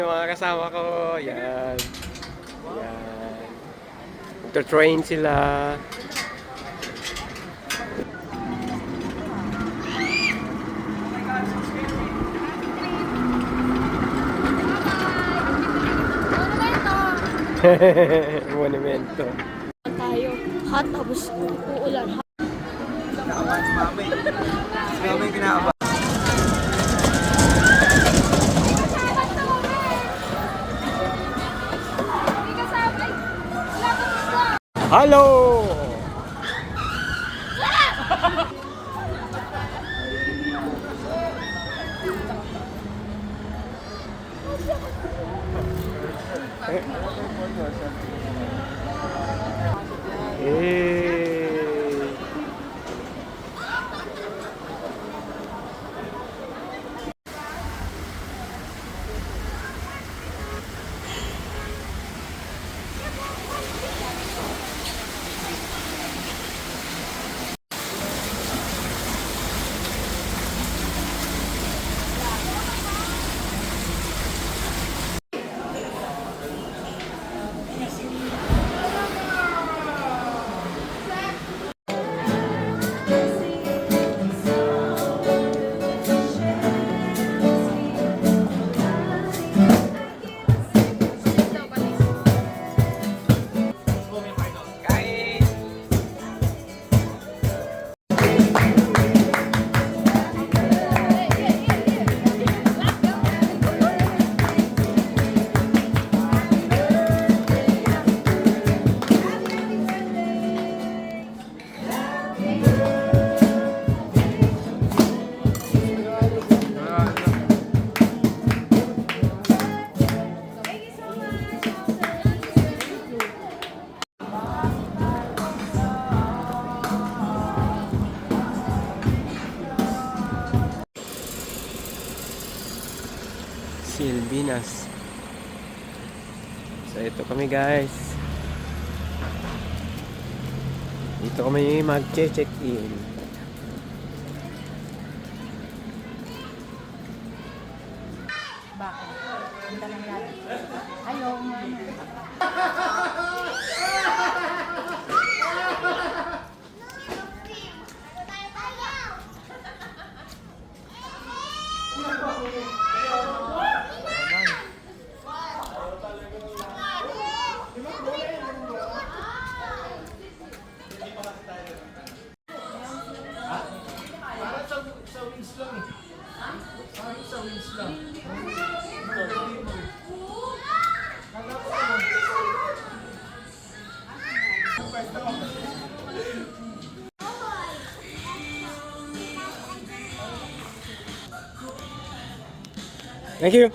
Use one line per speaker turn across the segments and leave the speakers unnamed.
Yung mga kasama ko, yan. Yan. Magta-train sila. Monumento.
Tayo, hot tapos uulan.
Kinakabahan si mama eh. Si mama yung kinakabahan.
Hello! Hey! Silvinas. So ito kami guys. Dito kami mag-check-in.
Bakit? Punta lang natin. Ayaw nga.
Thank you.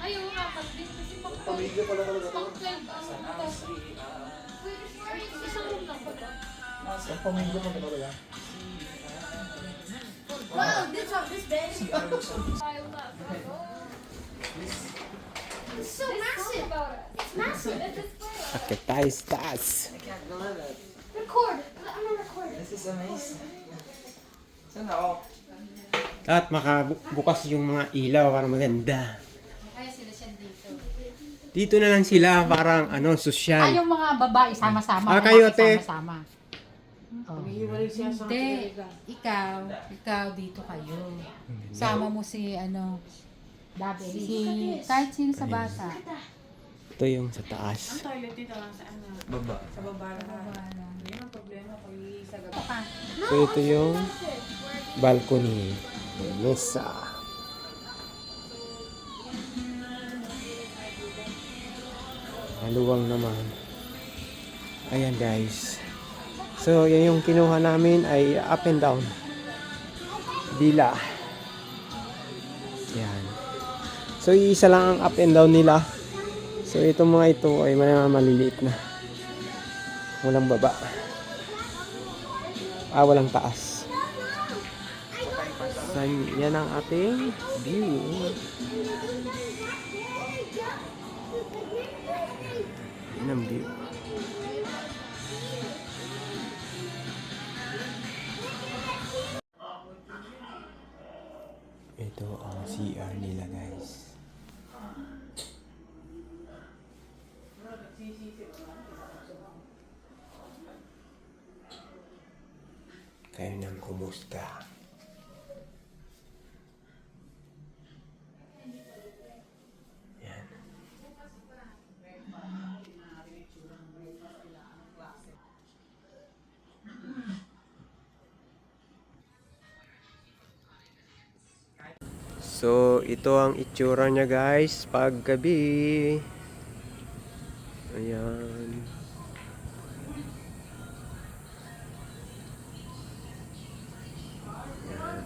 Ayaw nga, pag-din kasi pag-12 ang butas. Isang room lang ba ba? Wow, this one, this bed. Ayaw nga. It's so massive. It's massive.
Akit tayo sa taas.
Record. I'm gonna record it.
This is amazing. Saan ako?
At makabukas yung mga ilaw para maganda.
Ay, sila siya dito.
Dito na lang sila parang sosyal.
Yung mga babae sama-sama.
Ah, kayo,
lalaki
te.
sama-sama. Oh. Hindi. Ikaw dito kayo. Sama mo si kahit sino sa bata.
Ito yung sa taas.
Toilet dito lang sa ano?
Baba.
Sa baba lang. Hindi ang problema pag sa gabi.
So ito yung balcony. Mesa. Maluwang naman. Ayan guys. So yan yung kinuha namin ay up and down. Bila. Yan. So iisa lang ang up and down nila. So itong mga ito ay maliliit na. Walang baba. Walang taas. So, yan ang ating view. Yan ang view. Ito ang CR nila, guys. Kayo nang kumusta? Yan. So, ito ang itsura niya, guys, pag gabi. Ayan. Ayan.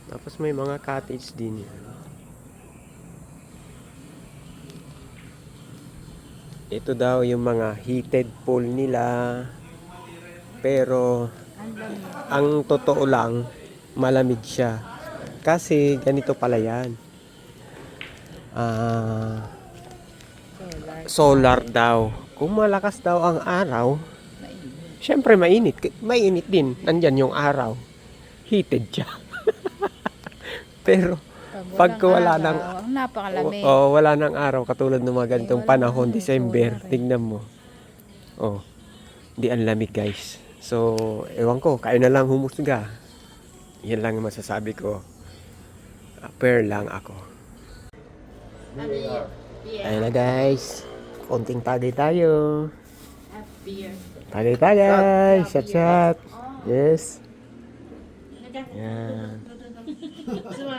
Tapos may mga cottage din yan. Ito daw yung mga heated pool nila. Pero, ang totoo lang, malamig siya. Kasi ganito pala yan. Solar daw. Kung malakas daw ang araw, syempre mainit. Mainit din. Nandyan yung araw. Heated siya. Pero pag wala ng
napakalamig.
wala ng araw katulad ng mga ganitong panahon, December, tingnan mo. Oh, di ang lamig, guys. So, ewan ko, kayo na lang humusga. Yan lang ang masasabi ko. Pair lang ako. Ayun na, guys. Konting tagay tayo. Tagay tagay. Shot shot. Yes. Yan.
我是说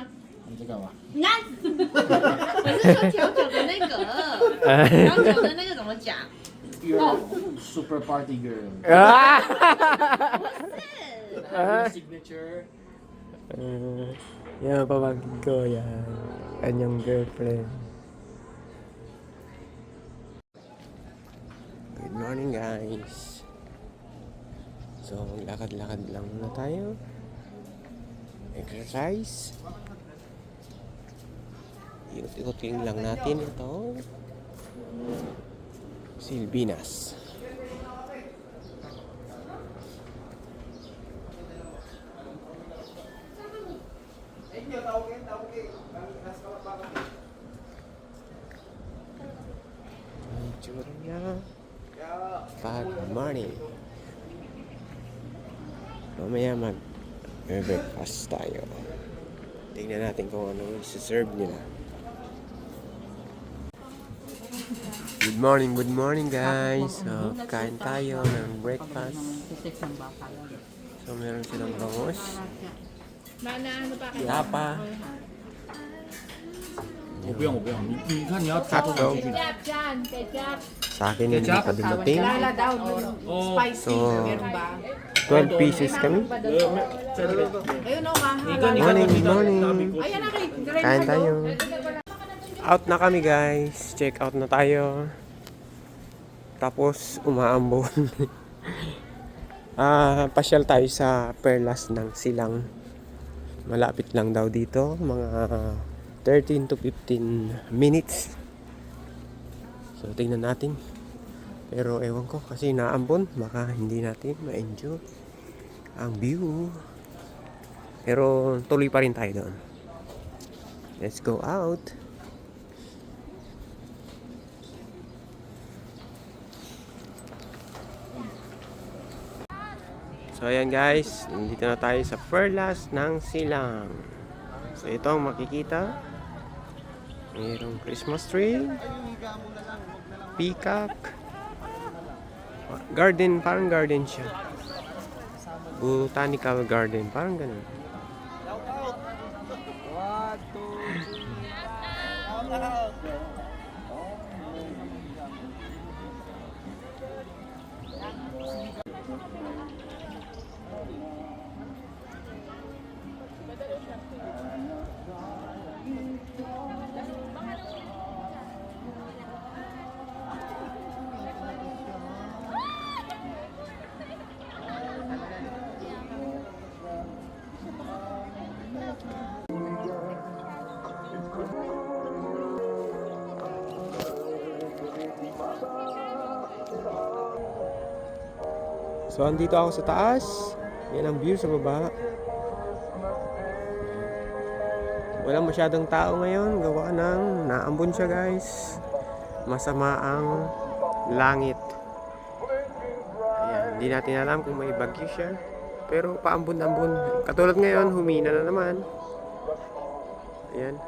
调酒的那个，调酒的那个怎么讲？
You're super party girl.
Ah!
Your signature.
Yan, pamangkin ko. Yan. Kanyang girlfriend. Good morning, guys. So, lakad-lakad lang muna tayo. Exercise. Ikot-ikotin lang natin ito. Silbinas. Ang itsura niya. Pag morning. Mamaya mag-breakfast tayo. Tingnan natin kung ano isi-serve nila. Good morning guys. So, kain tayo ng breakfast. So, meron silang bangus. Yapa.
我不用，我不用。你看你要吃多
Hotdog.
少进去。
Sa akin hindi pa dumating.
Lala daw, spicy.
So,
Meron ba?
12 pieces kami.
在这边。
Ayun o, mahala.
你看
Morning,
你看
morning.
大饼锅。
Ayan na kay.
Kain tayo. Out na kami guys. Check out na tayo. Tapos umaambon. Pasyal tayo sa Perlas ng Silang. Malapit lang daw dito. Mga 13 to 15 minutes. So tingnan natin. Pero ewan ko kasi naambon. Baka hindi natin ma-enjoy ang view. Pero tuloy pa rin tayo doon. Let's go out. So ayan guys, nandito na tayo sa Perlas ng Silang. So ito ang makikita. Mayroong Christmas tree, peacock, garden, parang garden siya. Botanical garden, parang ganun. So, andito ako sa taas. Yan ang view sa baba. Wala masyadong tao ngayon. Gawa ng naambon siya guys. Masama ang langit. Ayan, hindi natin alam kung may bagyo siya. Pero paambon-ambon. Katulad ngayon, humina na naman. Ayan.